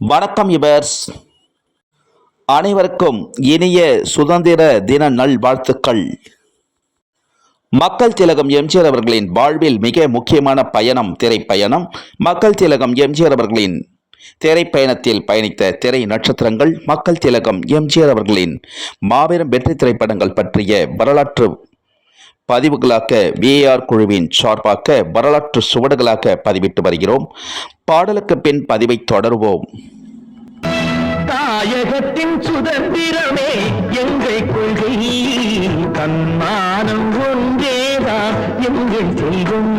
வணக்கம் யுவர்ஸ், அனைவருக்கும் இனிய சுதந்திர தின நல்வாழ்த்துக்கள். மக்கள் திலகம் எம்ஜிஆர் அவர்களின் வாழ்வில் மிக முக்கியமான பயணம் திரைப்பயணம். மக்கள் திலகம் எம்ஜிஆர் அவர்களின் திரைப்பயணத்தில் பயணித்த திரை நட்சத்திரங்கள், மக்கள் திலகம் எம்ஜிஆர் அவர்களின் மாபெரும் வெற்றி திரைப்படங்கள் பற்றிய வரலாற்று பதிவுகளாக VAR குழுவின் சார்பாக வரலாற்று சுவடுகளாக பதிவிட்டு வருகிறோம். பாடலுக்கு பின் பதிவை தொடருவோம். தாயகத்தின் சுதந்திரமே எங்கள் கொள்கை, தன்மானம் ஒன்றேதான் எங்கள் செல்வம்.